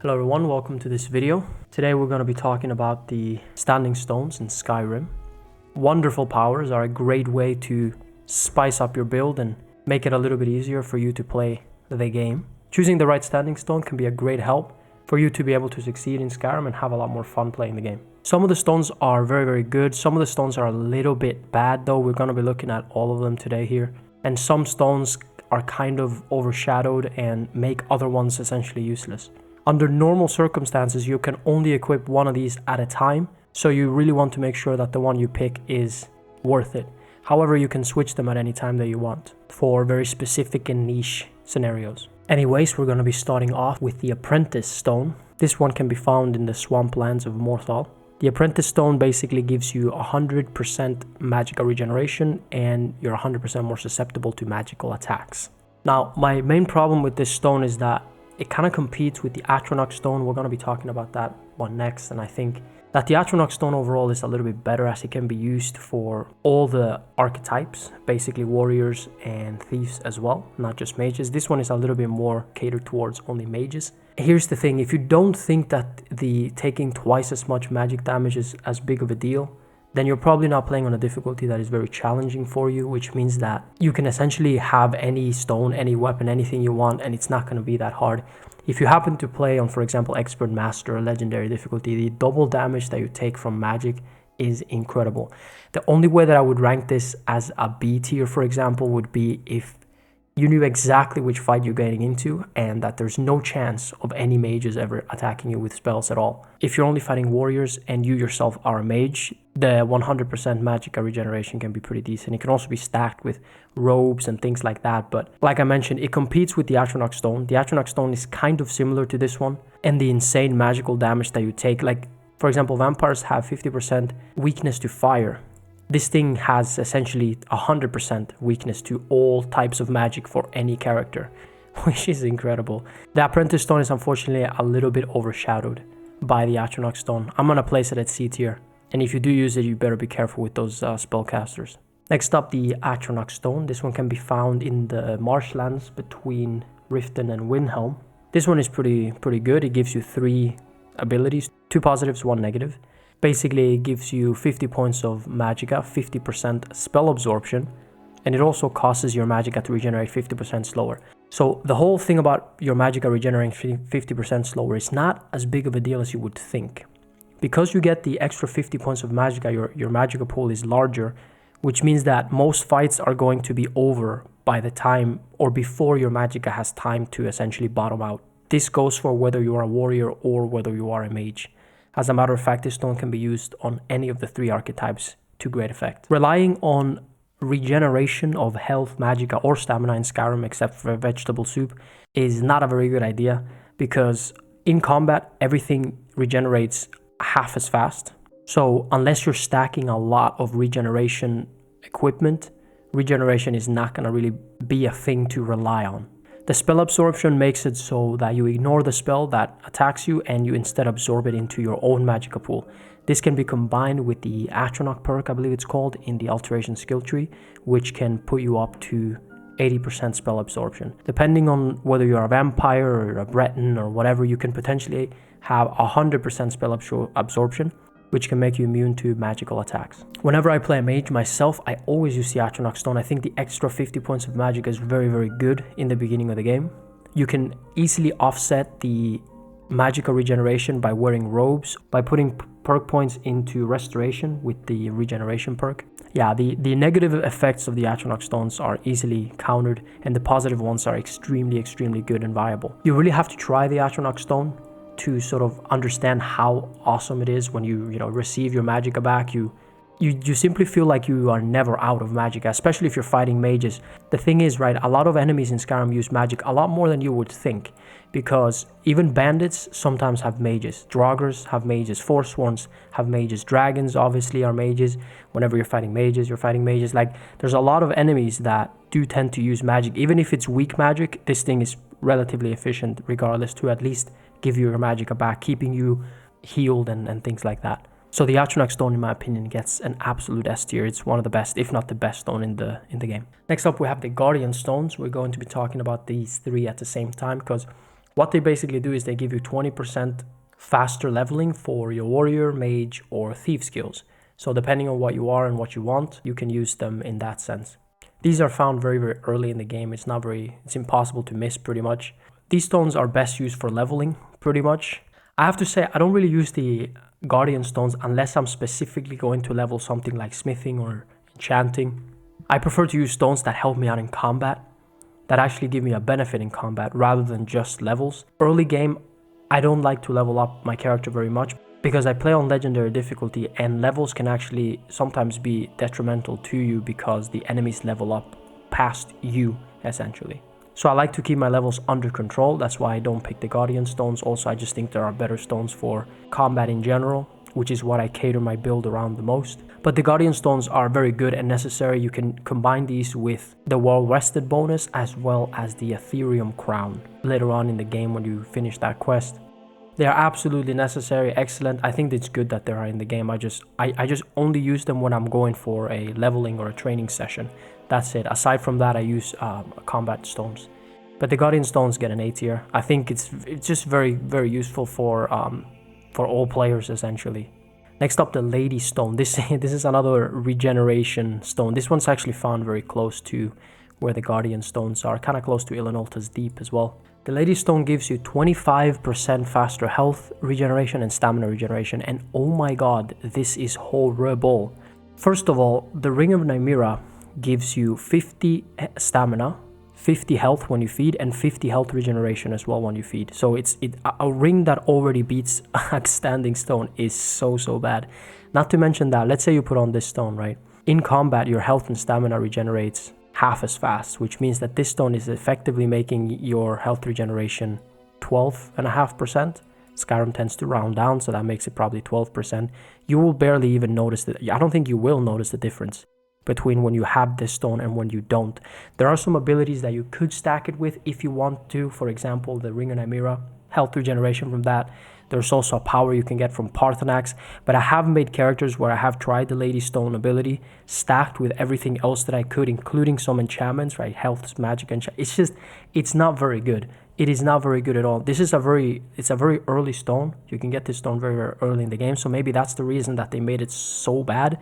Hello everyone, welcome to this video. Today we're going to be talking about the standing stones in Skyrim. Wonderful powers are a great way to spice up your build and make it a little bit easier for you to play the game. Choosing the right standing stone can be a great help for you to be able to succeed in Skyrim and have a lot more fun playing the game. Some of the stones are very good. Some of the stones are a little bit bad though. We're going to be looking at all of them today here. And some stones are kind of overshadowed and make other ones essentially useless. Under normal circumstances, you can only equip one of these at a time, so you really want to make sure that the one you pick is worth it. However, you can switch them at any time that you want for very specific and niche scenarios. Anyways, we're going to be starting off with the Apprentice Stone. This one can be found in the swamplands of Morthal. The Apprentice Stone basically gives you 100% magical regeneration and you're 100% more susceptible to magical attacks. Now, my main problem with this stone is that it kind of competes with the Atronach Stone. We're going to be talking about that one next, and I think that the Atronach Stone overall is a little bit better as it can be used for all the archetypes, basically warriors and thieves as well, not just mages. This one is a little bit more catered towards only mages. Here's the thing, if you don't think that the taking twice as much magic damage is as big of a deal, then you're probably not playing on a difficulty that is very challenging for you, which means that you can essentially have any stone, any weapon, anything you want, and it's not going to be that hard. If you happen to play on, for example, Expert Master or Legendary difficulty, the double damage that you take from magic is incredible. The only way that I would rank this as a B tier, for example, would be if you knew exactly which fight you're getting into and that there's no chance of any mages ever attacking you with spells at all. If you're only fighting warriors and you yourself are a mage, the 100% magical regeneration can be pretty decent. It can also be stacked with robes and things like that, but like I mentioned, it competes with the Atronach Stone. The Atronach Stone is kind of similar to this one, and the insane magical damage that you take, like for example, vampires have 50% weakness to fire. This thing has essentially 100% weakness to all types of magic for any character, which is incredible. The Apprentice Stone is unfortunately a little bit overshadowed by the Atronach Stone. I'm going to place it at C tier, and if you do use it, you better be careful with those spellcasters. Next up, the Atronach Stone. This one can be found in the marshlands between Riften and Windhelm. This one is pretty good. It gives you 3 abilities, 2 positives, 1 negative. Basically, it gives you 50 points of magicka, 50% spell absorption, and it also causes your magicka to regenerate 50% slower. So the whole thing about your magicka regenerating 50% slower is not as big of a deal as you would think. Because you get the extra 50 points of magicka, your magicka pool is larger, which means that most fights are going to be over by the time or before your magicka has time to essentially bottom out. This goes for whether you are a warrior or whether you are a mage. As a matter of fact, this stone can be used on any of the 3 archetypes to great effect. Relying on regeneration of health, magicka, or stamina in Skyrim, except for vegetable soup, is not a very good idea because in combat, everything regenerates half as fast. So unless you're stacking a lot of regeneration equipment, regeneration is not going to really be a thing to rely on. The spell absorption makes it so that you ignore the spell that attacks you and you instead absorb it into your own magicka pool. This can be combined with the Atronach perk, I believe it's called, in the alteration skill tree, which can put you up to 80% spell absorption. Depending on whether you're a vampire or a Breton or whatever, you can potentially have 100% spell absorption, which can make you immune to magical attacks. Whenever I play a mage myself, I always use the Atronach Stone. I think the extra 50 points of magic is very good in the beginning of the game. You can easily offset the magical regeneration by wearing robes, by putting perk points into restoration with the regeneration perk. Yeah, the negative effects of the Atronach Stones are easily countered, and the positive ones are extremely good and viable. You really have to try the Atronach Stone to sort of understand how awesome it is when you receive your magicka back. You simply feel like you are never out of magicka, especially if you're fighting mages. The thing is, right, a lot of enemies in Skyrim use magic a lot more than you would think, because even bandits sometimes have mages. Draugrs have mages, Forsworns have mages, dragons obviously are mages. Whenever you're fighting mages, you're fighting mages. Like, there's a lot of enemies that do tend to use magic. Even if it's weak magic, this thing is relatively efficient regardless to at least give you your magicka back, keeping you healed and things like that. So the Atronach Stone, in my opinion, gets an absolute S tier. It's one of the best, if not the best stone in the game. Next up, we have the Guardian Stones. We're going to be talking about these 3 at the same time because What they basically do is they give you 20% faster leveling for your warrior, mage, or thief skills. So depending on what you are and what you want, you can use them in that sense. These are found very, very early in the game. It's impossible to miss pretty much. These stones are best used for leveling pretty much. I have to say, I don't really use the Guardian Stones unless I'm specifically going to level something like smithing or enchanting. I prefer to use stones that help me out in combat, that actually give me a benefit in combat rather than just levels. Early game, I don't like to level up my character very much because I play on legendary difficulty, and levels can actually sometimes be detrimental to you because the enemies level up past you essentially. So I like to keep my levels under control. That's why I don't pick the Guardian Stones. Also, I just think there are better stones for combat in general, which is what I cater my build around the most. But the Guardian Stones are very good and necessary. You can combine these with the Well Rested bonus as well as the Ethereum Crown later on in the game when you finish that quest. They are absolutely necessary, excellent. I think it's good that they are in the game. I just only use them when I'm going for a leveling or a training session. That's it. Aside from that, I use combat stones. But the Guardian Stones get an A tier. I think it's just very, very useful for all players essentially. Next up, the Lady Stone. This is another regeneration stone. This one's actually found very close to where the Guardian Stones are, kind of close to Ilanolta's Deep as well. The Lady Stone gives you 25% faster health regeneration and stamina regeneration, and oh my god, this is horrible. First of all, the Ring of Nymira gives you 50 stamina, 50 health when you feed, and 50 health regeneration as well when you feed. So a ring that already beats a standing stone is so bad. Not to mention that, let's say you put on this stone, right? In combat, your health and stamina regenerates half as fast, which means that this stone is effectively making your health regeneration 12.5%. Skyrim tends to round down, so that makes it probably 12%. You will barely even notice that. I don't think you will notice the difference between when you have this stone and when you don't. There are some abilities that you could stack it with if you want to. For example, the Ring of Nymira, health regeneration from that. There's also a power you can get from Parthenax, but I have made characters where I have tried the Lady Stone ability stacked with everything else that I could, including some enchantments, right? Health, magic, and it's not very good. It is not very good at all. It's a very early stone. You can get this stone very, very early in the game, so maybe that's the reason that they made it so bad.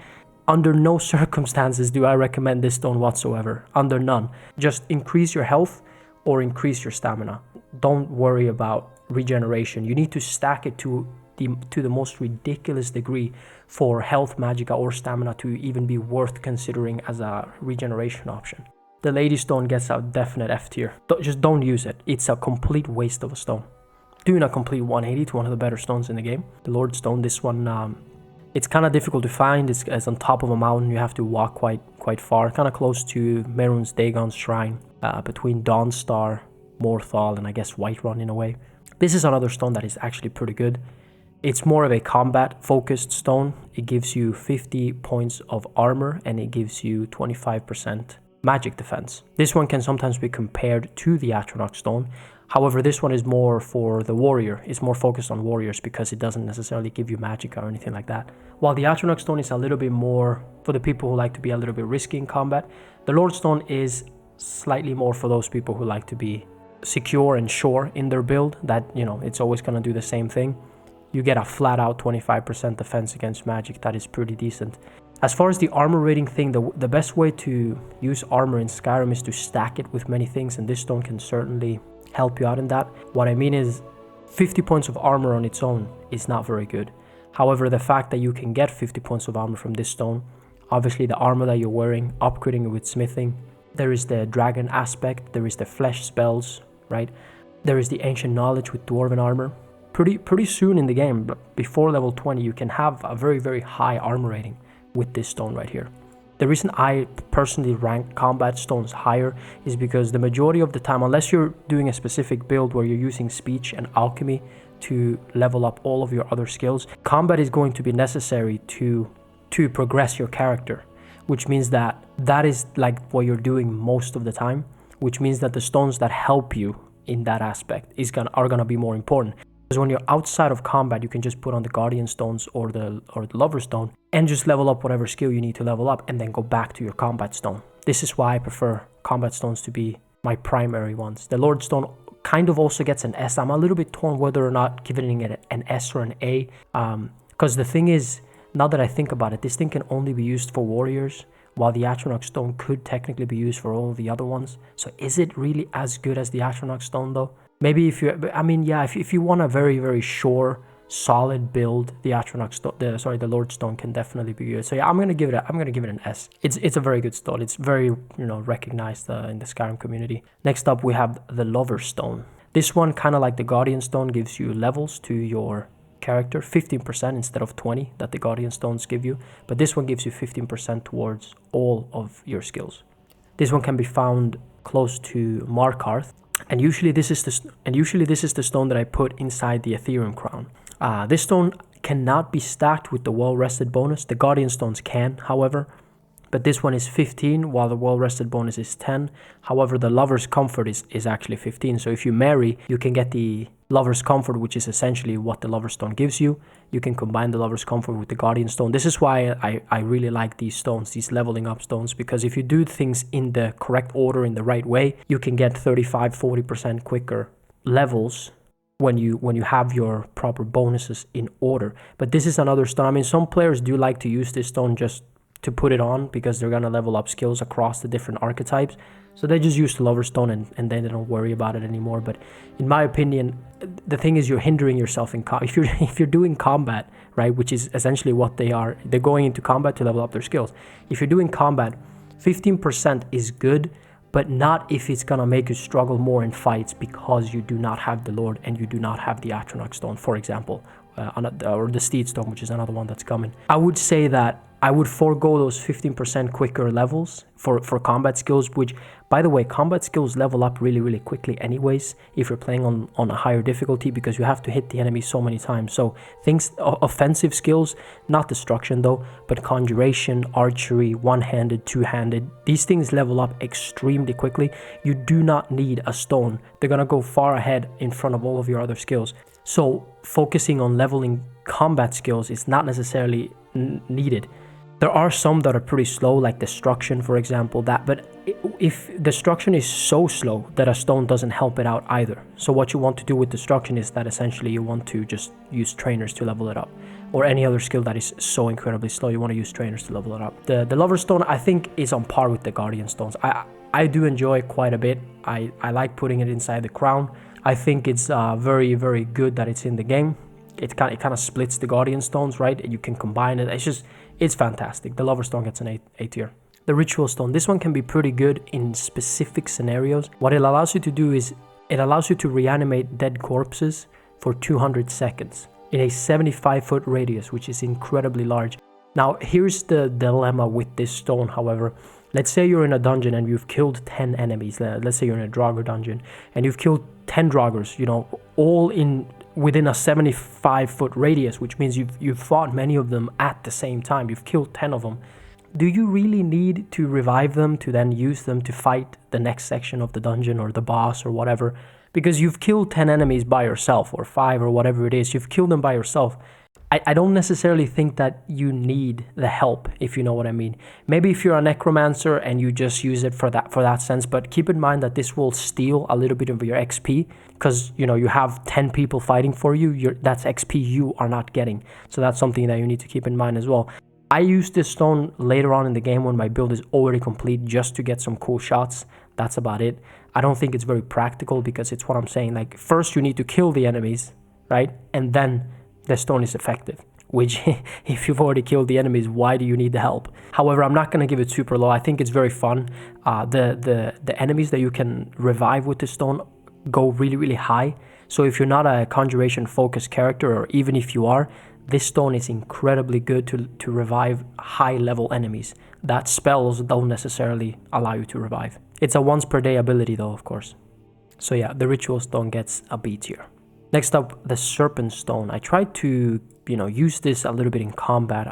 Under no circumstances do I recommend this stone whatsoever. Under none. Just increase your health or increase your stamina. Don't worry about regeneration. You need to stack it to the most ridiculous degree for health, magicka, or stamina to even be worth considering as a regeneration option. The Lady Stone gets a definite F tier. Just don't use it. It's a complete waste of a stone. Doing a complete 180 to one of the better stones in the game. The Lord Stone, this one, it's kind of difficult to find. It's on top of a mountain. You have to walk quite far, kind of close to Merun's Dagon's shrine, between Dawnstar, Morthal, and I guess Whiterun in a way. This is another stone that is actually pretty good. It's more of a combat-focused stone. It gives you 50 points of armor, and it gives you 25% magic defense. This one can sometimes be compared to the Atronach Stone. However, this one is more for the warrior. It's more focused on warriors because it doesn't necessarily give you magicka or anything like that. While the Atronach Stone is a little bit more for the people who like to be a little bit risky in combat, the Lord Stone is slightly more for those people who like to be secure and sure in their build, that, you know, it's always going to do the same thing. You get a flat out 25% defense against magic. That is pretty decent. As far as the armor rating thing, the best way to use armor in Skyrim is to stack it with many things, and this stone can certainly help you out in that. What I mean is 50 points of armor on its own is not very good. However, the fact that you can get 50 points of armor from this stone, obviously the armor that you're wearing, upgrading it with smithing, there is the dragon aspect, there is the flesh spells, right? There is the ancient knowledge with dwarven armor. Pretty soon in the game, but before level 20, you can have a very, very high armor rating with this stone right here. The reason I personally rank combat stones higher is because the majority of the time, unless you're doing a specific build where you're using speech and alchemy to level up all of your other skills, combat is going to be necessary to progress your character, which means that is like what you're doing most of the time, which means that the stones that help you in that aspect are gonna be more important. Because when you're outside of combat, you can just put on the Guardian Stones or the Lover Stone and just level up whatever skill you need to level up and then go back to your combat stone. This is why I prefer combat stones to be my primary ones. The Lord Stone kind of also gets an S. I'm a little bit torn whether or not giving it an S or an A. Because the thing is, now that I think about it, this thing can only be used for warriors, while the Atronach Stone could technically be used for all the other ones. So is it really as good as the Atronach Stone though? Maybe if you, I mean, yeah, if you want a very, very sure, solid build, the Atronach Stone, the Lord Stone can definitely be good. So yeah, I'm gonna give it an S. It's a very good stone. It's very, recognized in the Skyrim community. Next up, we have the Lover Stone. This one, kind of like the Guardian Stone, gives you levels to your character, 15% instead of 20 that the Guardian Stones give you, but this one gives you 15% towards all of your skills. This one can be found close to Markarth, and usually this is the stone that I put inside the Ethereum crown. This stone cannot be stacked with the well-rested bonus. The Guardian Stones can, however, but this one is 15 while the well-rested bonus is 10. However, the Lover's Comfort is actually 15. So if you marry, you can get the Lover's Comfort, which is essentially what the Lover's Stone gives you. You can combine the Lover's Comfort with the Guardian Stone. This is why I really like these stones, these leveling up stones, because if you do things in the correct order, in the right way, you can get 35-40% quicker levels when you have your proper bonuses in order. But this is another stone. I mean, some players do like to use this stone just to put it on because they're gonna level up skills across the different archetypes. So they just use the Lover Stone and then they don't worry about it anymore. But in my opinion, the thing is, you're hindering yourself in if you're doing combat, right, which is essentially what they are. They're going into combat to level up their skills. If you're doing combat, 15% is good, but not if it's gonna make you struggle more in fights because you do not have the Lord and you do not have the Atronach Stone, for example, or the Steed Stone, which is another one that's coming. I would say that I would forego those 15% quicker levels for combat skills, which, by the way, combat skills level up really, really quickly anyways if you're playing on a higher difficulty, because you have to hit the enemy so many times. So things, offensive skills, not destruction though, but conjuration, archery, one-handed, two-handed, these things level up extremely quickly. You do not need a stone. They're gonna go far ahead in front of all of your other skills. So focusing on leveling combat skills is not necessarily needed. There are some that are pretty slow, like destruction, for example, but if destruction is so slow that a stone doesn't help it out either. So what you want to do with destruction is that essentially you want to just use trainers to level it up, or any other skill that is so incredibly slow, you want to use trainers to level it up. The Lover Stone, I think, is on par with the Guardian Stones. I do enjoy it quite a bit. I like putting it inside the crown. I think it's very, very good that it's in the game. It kind of splits the Guardian Stones, right? You can combine it. It's fantastic. The Lover Stone gets an A tier. The Ritual Stone. This one can be pretty good in specific scenarios. What it allows you to do is it allows you to reanimate dead corpses for 200 seconds in a 75-foot radius, which is incredibly large. Now, here's the dilemma with this stone, however. Let's say you're in a dungeon and you've killed 10 enemies. Let's say you're in a Draugr dungeon and you've killed 10 Draugrs, all within a 75-foot radius, which means you've fought many of them at the same time. You've killed 10 of them. Do you really need to revive them to then use them to fight the next section of the dungeon or the boss or whatever? Because you've killed 10 enemies by yourself, or 5 or whatever it is. You've killed them by yourself. I don't necessarily think that you need the help, if you know what I mean. Maybe if you're a necromancer and you just use it for that sense, but keep in mind that this will steal a little bit of your XP, because you have 10 people fighting for you. That's XP you are not getting. So that's something that you need to keep in mind as well. I use this stone later on in the game when my build is already complete, just to get some cool shots. That's about it. I don't think it's very practical, because it's what I'm saying. Like, first you need to kill the enemies, right? And then the stone is effective, which if you've already killed the enemies, why do you need the help? However, I'm not going to give it super low. I think it's very fun. The enemies that you can revive with the stone go really, really high. So if you're not a conjuration focused character, or even if you are, this stone is incredibly good to revive high level enemies that spells don't necessarily allow you to revive. It's a once per day ability though, of course. So yeah, the Ritual Stone gets a B tier. Next up, the Serpent Stone. I tried to, use this a little bit in combat.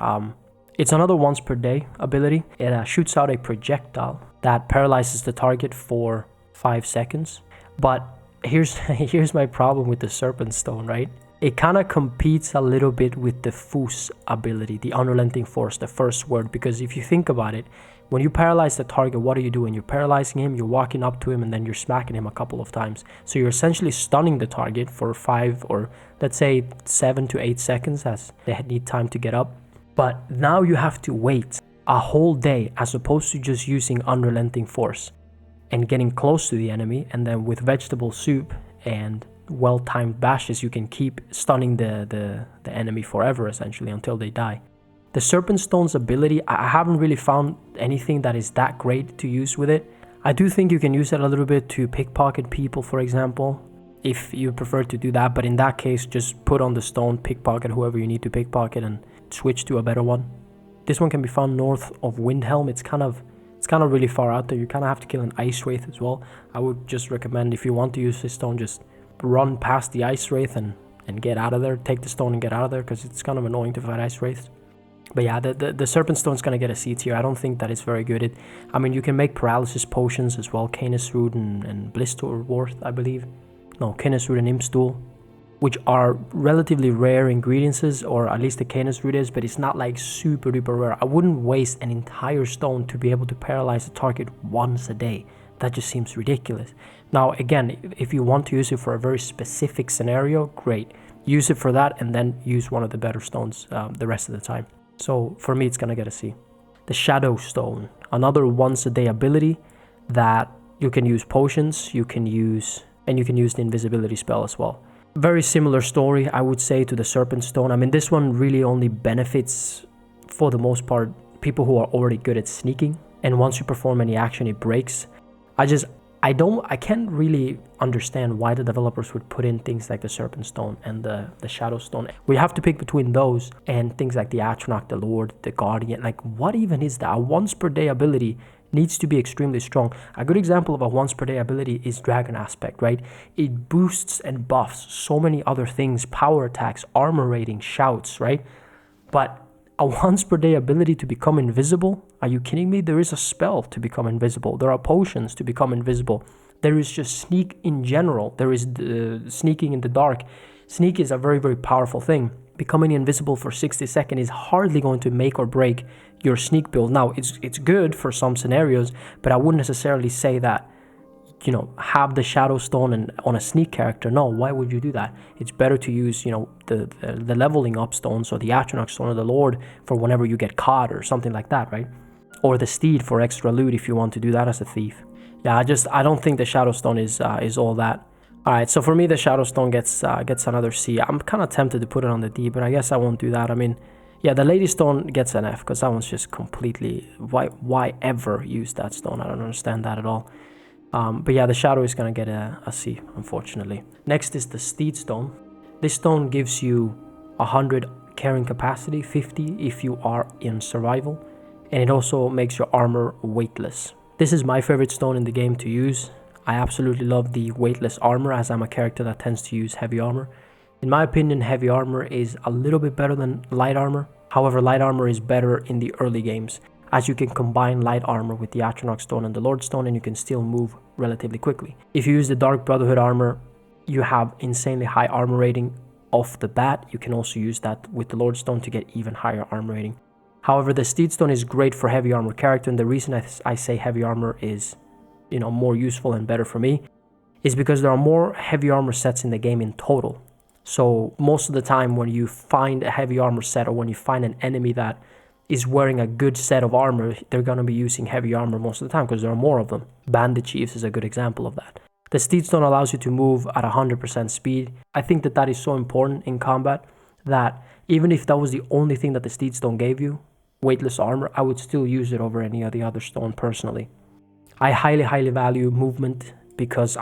It's another once per day ability. It shoots out a projectile that paralyzes the target for 5 seconds. But here's my problem with the Serpent Stone, right? It kind of competes a little bit with the Fus ability, the Unrelenting Force, the first word, because if you think about it, when you paralyze the target, what are you doing? You're paralyzing him, you're walking up to him, and then you're smacking him a couple of times. So you're essentially stunning the target for 5 or let's say 7 to 8 seconds as they need time to get up. But now you have to wait a whole day as opposed to just using Unrelenting Force and getting close to the enemy, and then with Vegetable Soup and well-timed bashes you can keep stunning the enemy forever, essentially, until they die. The Serpent Stone's ability, I haven't really found anything that is that great to use with it. I do think you can use it a little bit to pickpocket people, for example, if you prefer to do that, but in that case just put on the stone, pickpocket whoever you need to pickpocket, and switch to a better one. This one can be found north of Windhelm. It's kind of really far out there. You kind of have to kill an Ice Wraith as well. I would just recommend, if you want to use this stone, just run past the Ice Wraith and get out of there. Take the stone and get out of there, because it's kind of annoying to fight Ice Wraiths. But yeah, the Serpent Stone's gonna get a C tier. I don't think that it's very good. I mean, you can make paralysis potions as well, Canis Root and Blisterworth, I believe. No, Canis Root and Imstool, which are relatively rare ingredients, or at least the Canis Root is, but it's not like super duper rare. I wouldn't waste an entire stone to be able to paralyze a target once a day. That just seems ridiculous. Now, again, if you want to use it for a very specific scenario, great. Use it for that, and then use one of the better stones the rest of the time. So for me, it's gonna get a C. The Shadow Stone, another once a day ability that you can use potions, you can use the invisibility spell as well. Very similar story, I would say, to the Serpent Stone. I mean, this one really only benefits, for the most part, people who are already good at sneaking, and once you perform any action, it breaks. I can't really understand why the developers would put in things like the Serpent Stone and the Shadow Stone. We have to pick between those and things like the Atronach, the Lord, the Guardian. Like, what even is that? A once per day ability needs to be extremely strong. A good example of a once per day ability is Dragon Aspect, right? It boosts and buffs so many other things, power attacks, armor rating, shouts, right? But a once per day ability to become invisible? Are you kidding me? There is a spell to become invisible. There are potions to become invisible. There is just sneak in general. There is sneaking in the dark. Sneak is a very, very powerful thing. Becoming invisible for 60 seconds is hardly going to make or break your sneak build. Now, it's good for some scenarios, but I wouldn't necessarily say that, you know, have the Shadow Stone on a sneak character. No, why would you do that? It's better to use, you know, the leveling up stones, or the Atronach Stone or the Lord for whenever you get caught or something like that, right? Or the Steed for extra loot if you want to do that as a thief. Yeah, I don't think the Shadow Stone is all that. All right, so for me, the Shadow Stone gets another C. I'm kind of tempted to put it on the D, but I guess I won't do that. I mean, yeah, the Lady Stone gets an F, because that one's just completely, why ever use that stone? I don't understand that at all. But yeah, the Shadow is going to get a C, unfortunately. Next is the Steed Stone. This stone gives you 100 carrying capacity, 50 if you are in survival, and it also makes your armor weightless. This is my favorite stone in the game to use. I absolutely love the weightless armor, as I'm a character that tends to use heavy armor. In my opinion, heavy armor is a little bit better than light armor. However, light armor is better in the early games, as you can combine light armor with the Atronach Stone and the Lord Stone, and you can still move relatively quickly. If you use the Dark Brotherhood armor, you have insanely high armor rating off the bat. You can also use that with the Lord Stone to get even higher armor rating. However, the Steed Stone is great for heavy armor character, and the reason I say heavy armor is, you know, more useful and better for me is because there are more heavy armor sets in the game in total. So most of the time when you find a heavy armor set, or when you find an enemy that is wearing a good set of armor, they're going to be using heavy armor most of the time because there are more of them. Bandit Chiefs is a good example of that. The Steed Stone allows you to move at 100% speed. I think that is so important in combat that even if that was the only thing that the Steed Stone gave you, weightless armor, I would still use it over any of the other stone personally. I highly value movement, because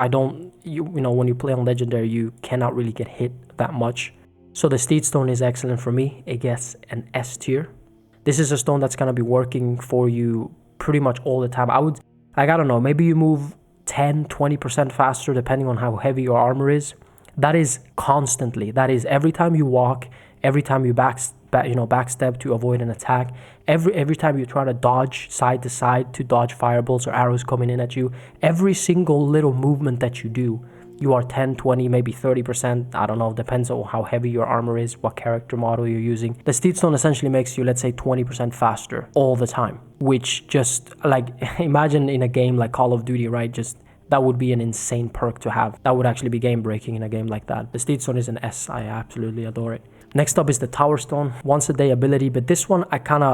you know, when you play on Legendary, you cannot really get hit that much. So the Steed Stone is excellent for me. It gets an S tier. This is a stone that's going to be working for you pretty much all the time. I don't know, maybe you move 10-20% faster depending on how heavy your armor is. That is constantly. That is every time you walk, every time you backstep to avoid an attack, every time you try to dodge side to side to dodge firebolts or arrows coming in at you, every single little movement that you do, you are 10, 20, maybe 30%, I don't know, depends on how heavy your armor is, what character model you're using. The Steed Stone essentially makes you, let's say, 20% faster all the time, which just, like, imagine in a game like Call of Duty, right? Just, that would be an insane perk to have. That would actually be game-breaking in a game like that. The Steed Stone is an S. I absolutely adore it. Next up is the Tower Stone, once a day ability, but this one I kind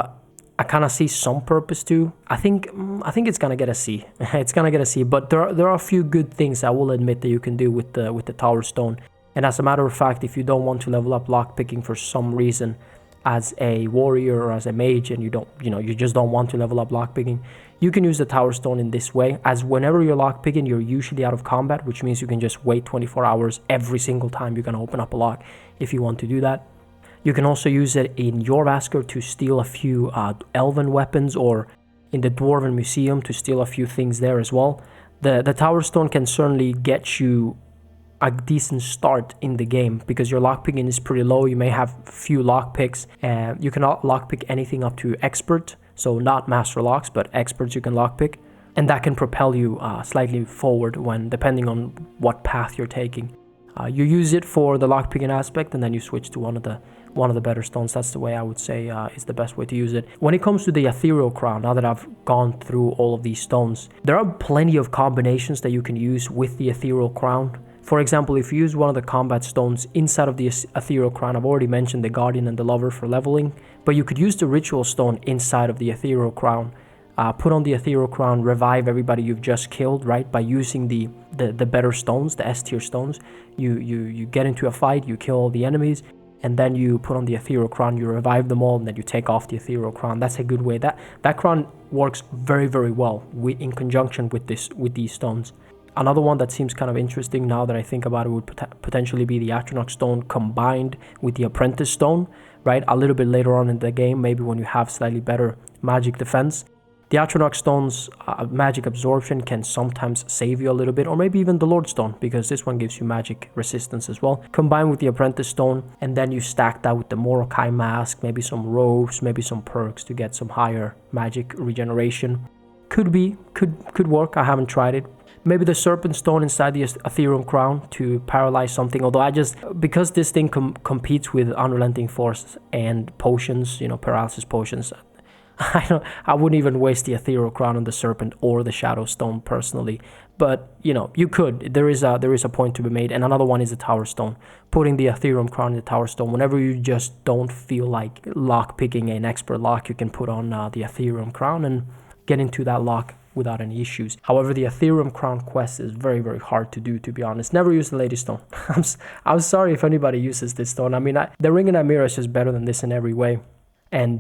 of see some purpose to. I think it's gonna get a C. It's gonna get a C, but there are a few good things I will admit that you can do with the Tower Stone. And as a matter of fact, if you don't want to level up lockpicking for some reason as a warrior or as a mage, and you just don't want to level up lockpicking, you can use the Tower Stone in this way, as whenever you're lockpicking, you're usually out of combat, which means you can just wait 24 hours every single time you're gonna open up a lock if you want to do that. You can also use it in your Vasker to steal a few elven weapons, or in the Dwarven Museum to steal a few things there as well. The Tower Stone can certainly get you a decent start in the game because your lockpicking is pretty low. You may have few lockpicks, and you cannot lockpick anything up to expert, so not master locks, but experts you can lockpick, and that can propel you slightly forward when depending on what path you're taking. You use it for the lockpicking aspect, and then you switch to one of the better stones. That's the way I would say is the best way to use it. When it comes to the Ethereal Crown, now that I've gone through all of these stones, there are plenty of combinations that you can use with the Ethereal Crown. For example, if you use one of the combat stones inside of the Ethereal Crown, I've already mentioned the Guardian and the Lover for leveling, but you could use the Ritual Stone inside of the Ethereal Crown. Put on the Ethereal Crown, revive everybody you've just killed, right? By using the better stones, the S tier stones. You get into a fight, you kill all the enemies, and then you put on the Ethereal Crown, you revive them all, and then you take off the Ethereal Crown. That's a good way. That crown works very, very well in conjunction with these stones. Another one that seems kind of interesting now that I think about it would potentially be the Atronach Stone combined with the Apprentice Stone, right? A little bit later on in the game, maybe when you have slightly better magic defense. The Atronach Stone's magic absorption can sometimes save you a little bit, or maybe even the Lord Stone, because this one gives you magic resistance as well. Combined with the Apprentice Stone, and then you stack that with the Morokai Mask, maybe some robes, maybe some perks to get some higher magic regeneration. Could work. I haven't tried it. Maybe the Serpent Stone inside the Ethereum Crown to paralyze something, although because this thing competes with Unrelenting Force and potions, paralysis potions, I wouldn't even waste the Ethereal Crown on the Serpent or the Shadow Stone personally, but you could. There is a point to be made. And another one is the Tower Stone. Putting the Ethereum Crown in the Tower Stone, whenever you just don't feel like lock picking an expert lock, you can put on the Ethereum Crown and get into that lock without any issues. However, the Ethereum Crown quest is very, very hard to do, to be honest. Never use the Lady Stone. I'm sorry if anybody uses this stone. I mean, the Ring and Mirror is just better than this in every way. And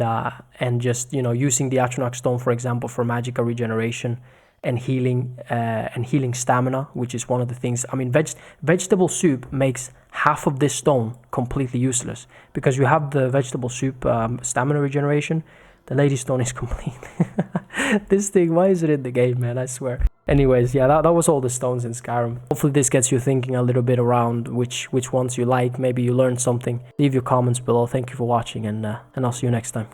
just using the Atronach Stone, for example, for magical regeneration and healing stamina, which is one of the things. I mean, vegetable soup makes half of this stone completely useless because you have the vegetable soup stamina regeneration. The Lady Stone is complete. This thing, why is it in the game, man? I swear. Anyways, yeah, that was all the stones in Skyrim. Hopefully this gets you thinking a little bit around which ones you like. Maybe you learned something. Leave your comments below. Thank you for watching, and I'll see you next time.